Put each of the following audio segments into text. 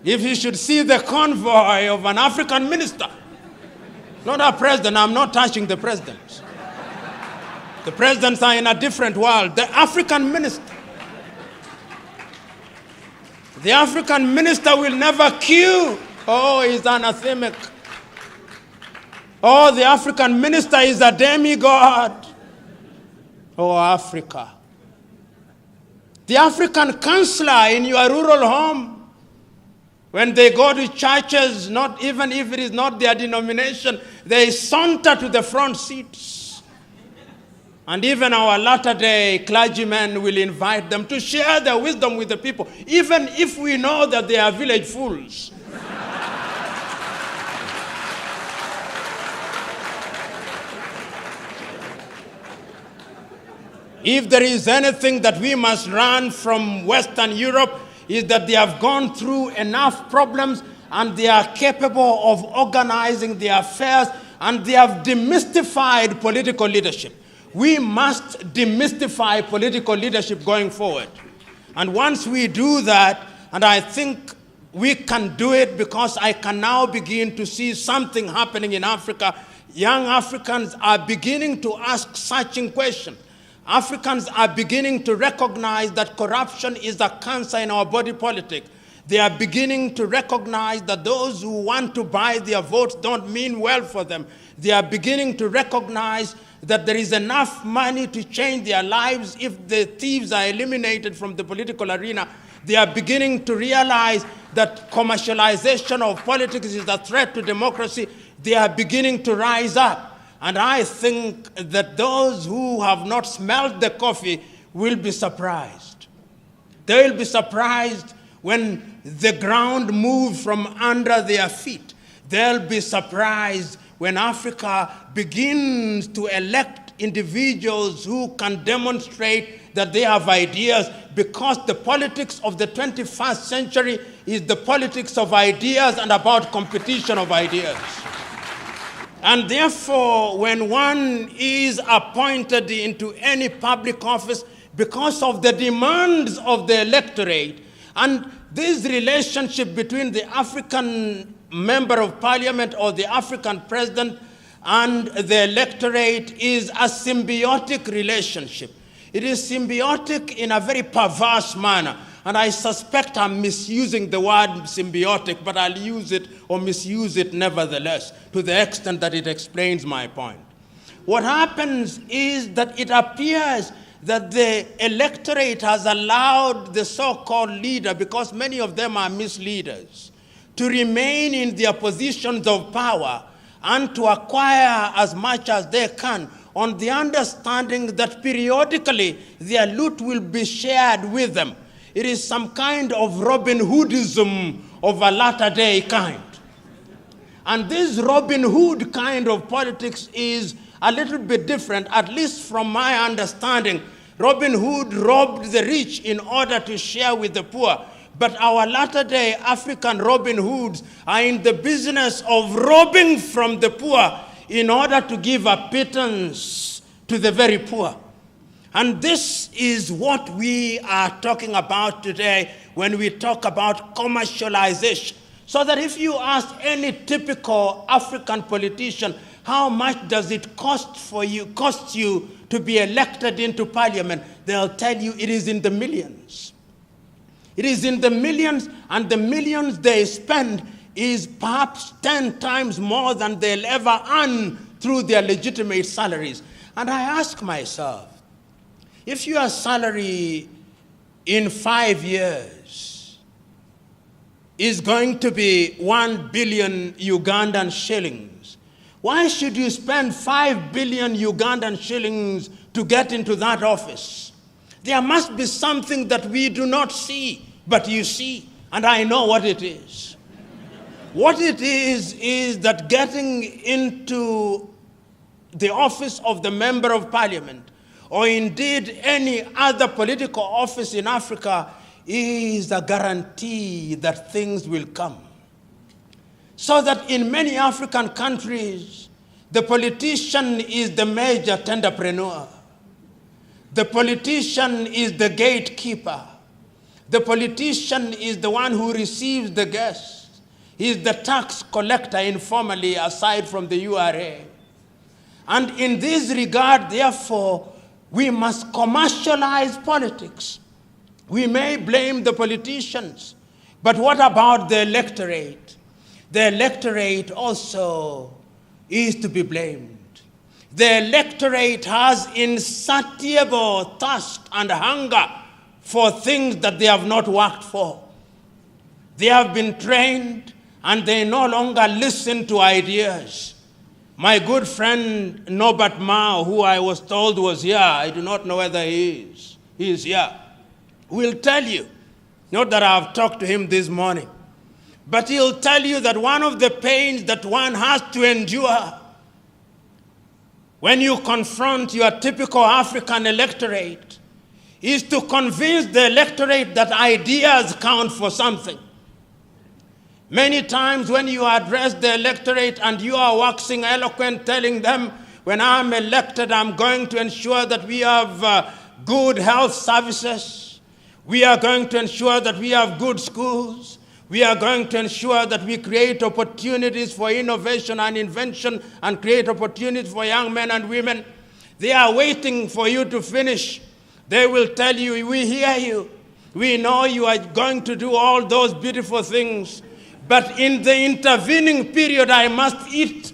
If you should see the convoy of an African minister, not a president, I'm not touching the presidents. The presidents are in a different world. The African minister. The African minister will never queue. Oh, he's anathemic. Oh, the African minister is a demigod. Oh, Africa. The African counselor in your rural home, when they go to churches, not even if it is not their denomination, they saunter to the front seats. And even our latter-day clergymen will invite them to share their wisdom with the people, even if we know that they are village fools. If there is anything that we must learn from Western Europe, is that they have gone through enough problems and they are capable of organizing their affairs and they have demystified political leadership. We must demystify political leadership going forward. And once we do that, and I think we can do it because I can now begin to see something happening in Africa. Young Africans are beginning to ask searching questions. Africans are beginning to recognize that corruption is a cancer in our body politic. They are beginning to recognize that those who want to buy their votes don't mean well for them. They are beginning to recognize that there is enough money to change their lives if the thieves are eliminated from the political arena. They are beginning to realize that commercialization of politics is a threat to democracy. They are beginning to rise up. And I think that those who have not smelled the coffee will be surprised. They will be surprised when the ground moves from under their feet. They'll be surprised when Africa begins to elect individuals who can demonstrate that they have ideas, because the politics of the 21st century is the politics of ideas and about competition of ideas. And therefore, when one is appointed into any public office because of the demands of the electorate, and this relationship between the African member of parliament or the African president and the electorate is a symbiotic relationship. It is symbiotic in a very perverse manner. And I suspect I'm misusing the word symbiotic, but I'll use it or misuse it nevertheless, to the extent that it explains my point. What happens is that it appears that the electorate has allowed the so-called leader, because many of them are misleaders, to remain in their positions of power and to acquire as much as they can, on the understanding that periodically their loot will be shared with them. It is some kind of Robin Hoodism of a latter-day kind. And this Robin Hood kind of politics is a little bit different, at least from my understanding. Robin Hood robbed the rich in order to share with the poor. But our latter-day African Robin Hoods are in the business of robbing from the poor in order to give a pittance to the very poor. And this is what we are talking about today when we talk about commercialization. So that if you ask any typical African politician, how much does it cost you to be elected into parliament, they'll tell you it is in the millions. It is in the millions, and the millions they spend is perhaps 10 times more than they'll ever earn through their legitimate salaries. And I ask myself, if your salary in 5 years is going to be 1 billion Ugandan shillings, why should you spend 5 billion Ugandan shillings to get into that office? There must be something that we do not see, but you see, and I know what it is. What it is that getting into the office of the Member of Parliament, or indeed any other political office in Africa, is a guarantee that things will come. So that in many African countries, the politician is the major tenderpreneur. The politician is the gatekeeper. The politician is the one who receives the guests. He is the tax collector informally, aside from the URA. And in this regard, therefore, we must commercialize politics. We may blame the politicians, but what about the electorate? The electorate also is to be blamed. The electorate has insatiable thirst and hunger for things that they have not worked for. They have been trained and they no longer listen to ideas. My good friend Norbert Mao, who I was told was here, I do not know whether he is here, will tell you, not that I have talked to him this morning, but he'll tell you that one of the pains that one has to endure when you confront your typical African electorate is to convince the electorate that ideas count for something. Many times when you address the electorate and you are waxing eloquent, telling them, when I'm elected, I'm going to ensure that we have good health services. We are going to ensure that we have good schools. We are going to ensure that we create opportunities for innovation and invention and create opportunities for young men and women. They are waiting for you to finish. They will tell you, we hear you. We know you are going to do all those beautiful things. But in the intervening period, I must eat.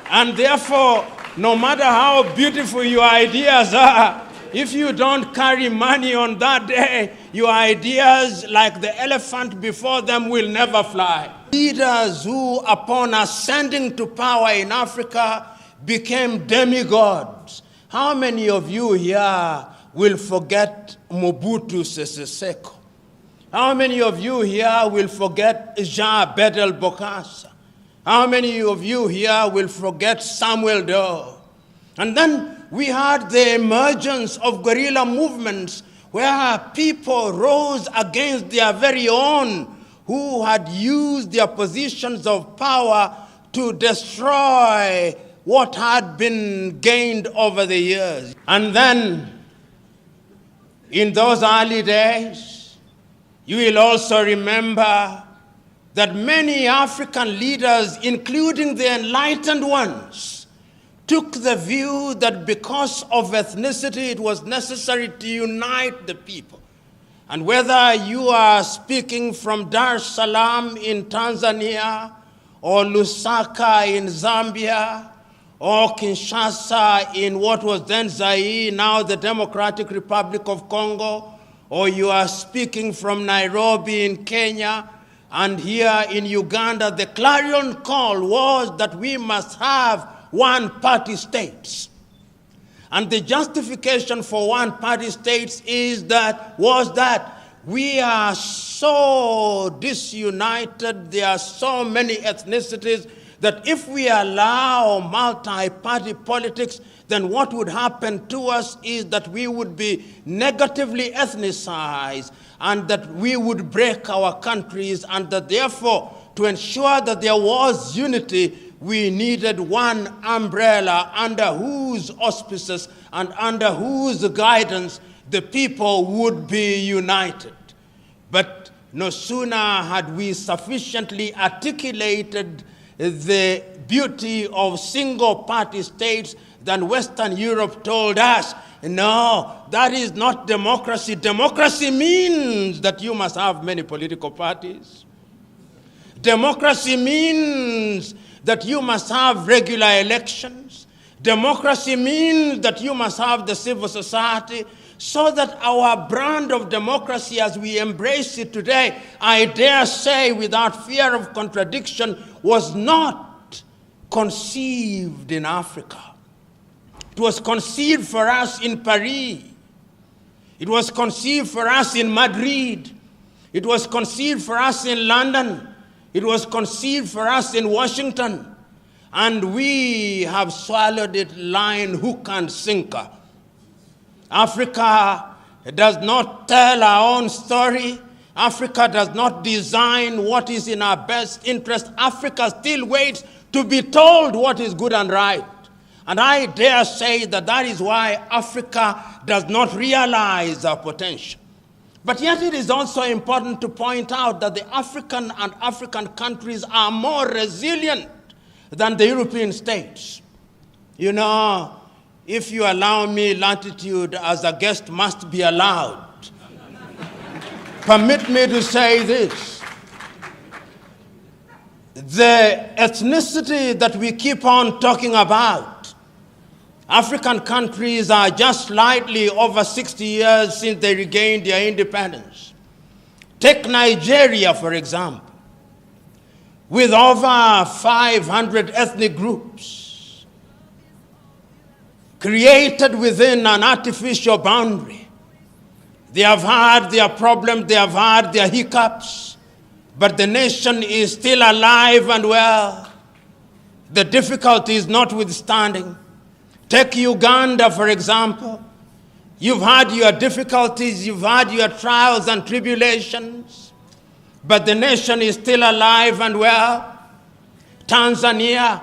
And therefore, no matter how beautiful your ideas are, if you don't carry money on that day, your ideas, like the elephant before them, will never fly. Leaders who, upon ascending to power in Africa, became demigods. How many of you here will forget Mobutu Sese Seko? How many of you here will forget Jean Bedel Bokassa? How many of you here will forget Samuel Doe? And then we had the emergence of guerrilla movements where people rose against their very own who had used their positions of power to destroy what had been gained over the years. And then, in those early days, you will also remember that many African leaders, including the enlightened ones, took the view that because of ethnicity, it was necessary to unite the people. And whether you are speaking from Dar es Salaam in Tanzania, or Lusaka in Zambia, or Kinshasa in what was then Zaire, now the Democratic Republic of Congo, or you are speaking from Nairobi in Kenya, and here in Uganda, the clarion call was that we must have one-party states. And the justification for one-party states was that we are so disunited, there are so many ethnicities, that if we allow multi-party politics, then what would happen to us is that we would be negatively ethnicized and that we would break our countries, and that therefore, to ensure that there was unity, we needed one umbrella under whose auspices and under whose guidance the people would be united. But no sooner had we sufficiently articulated the beauty of single-party states than Western Europe told us, no, that is not democracy. Democracy means that you must have many political parties. Democracy means that you must have regular elections. Democracy means that you must have the civil society, so that our brand of democracy as we embrace it today, I dare say without fear of contradiction, was not conceived in Africa. It was conceived for us in Paris. It was conceived for us in Madrid. It was conceived for us in London. It was conceived for us in Washington, and we have swallowed it line, hook, and sinker. Africa does not tell our own story. Africa does not design what is in our best interest. Africa still waits to be told what is good and right. And I dare say that that is why Africa does not realize our potential. But yet it is also important to point out that the African and African countries are more resilient than the European states. You know, if you allow me latitude as a guest must be allowed, permit me to say this. The ethnicity that we keep on talking about, African countries are just slightly over 60 years since they regained their independence. Take Nigeria, for example, with over 500 ethnic groups created within an artificial boundary. They have had their problems, they have had their hiccups, but the nation is still alive and well. The difficulties notwithstanding. Take Uganda, for example. You've had your difficulties, you've had your trials and tribulations, but the nation is still alive and well. Tanzania,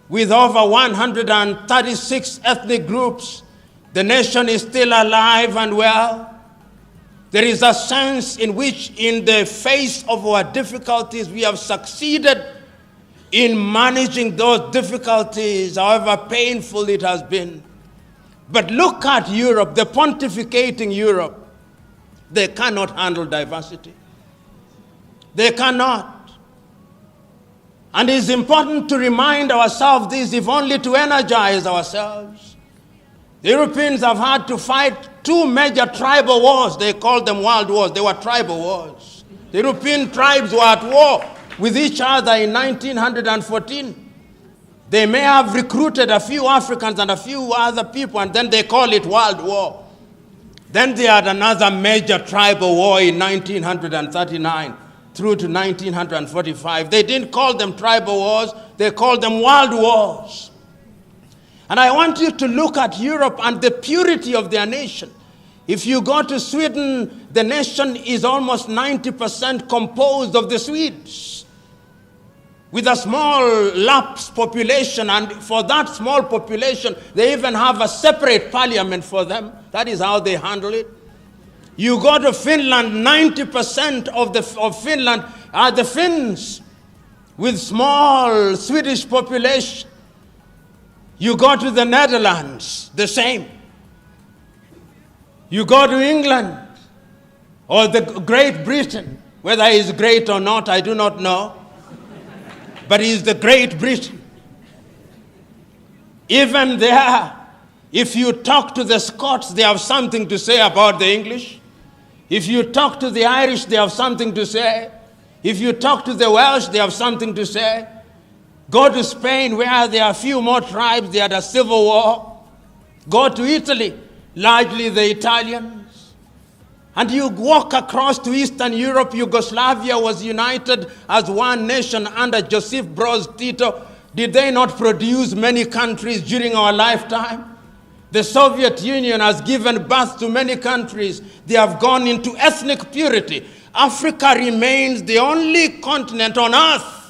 with over 136 ethnic groups, the nation is still alive and well. There is a sense in which, in the face of our difficulties, we have succeeded in managing those difficulties, however painful it has been. But look at Europe, the pontificating Europe. They cannot handle diversity. They cannot. And it's important to remind ourselves this, if only to energize ourselves. The Europeans have had to fight two major tribal wars. They called them world wars. They were tribal wars. The European tribes were at war with each other in 1914. They may have recruited a few Africans and a few other people, and then they call it world war. Then they had another major tribal war in 1939 through to 1945. They didn't call them tribal wars, they called them world wars. And I want you to look at Europe and the purity of their nation. If you go to Sweden, the nation is almost 90% composed of the Swedes, with a small lapsed population, and for that small population, they even have a separate parliament for them. That is how they handle it. You go to Finland, 90% of Finland are the Finns, with small Swedish population. You go to the Netherlands, the same. You go to England or the Great Britain, whether he's great or not, I do not know, but he's the Great Britain. Even there, if you talk to the Scots, they have something to say about the English. If you talk to the Irish, they have something to say. If you talk to the Welsh, they have something to say. Go to Spain, where there are a few more tribes, they had a civil war. Go to Italy, largely the Italians. And you walk across to Eastern Europe. Yugoslavia was united as one nation under Joseph Broz Tito. Did they not produce many countries during our lifetime? The Soviet Union has given birth to many countries. They have gone into ethnic purity. Africa remains the only continent on earth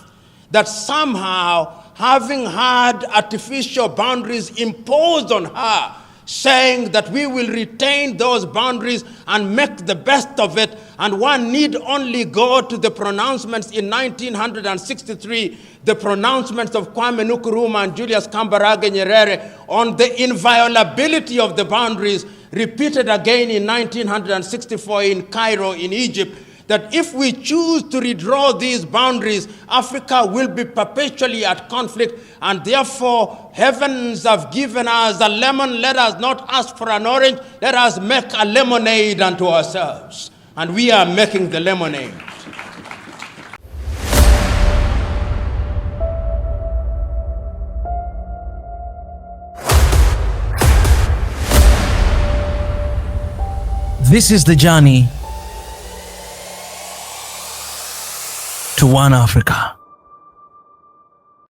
that somehow, having had artificial boundaries imposed on her, saying that we will retain those boundaries and make the best of it, and one need only go to the pronouncements in 1963, the pronouncements of Kwame Nkrumah and Julius Kambarage Nyerere on the inviolability of the boundaries, repeated again in 1964 in Cairo, in Egypt, that if we choose to redraw these boundaries, Africa will be perpetually at conflict, and therefore heavens have given us a lemon. Let us not ask for an orange. Let us make a lemonade unto ourselves. And we are making the lemonade. This is the journey to one Africa.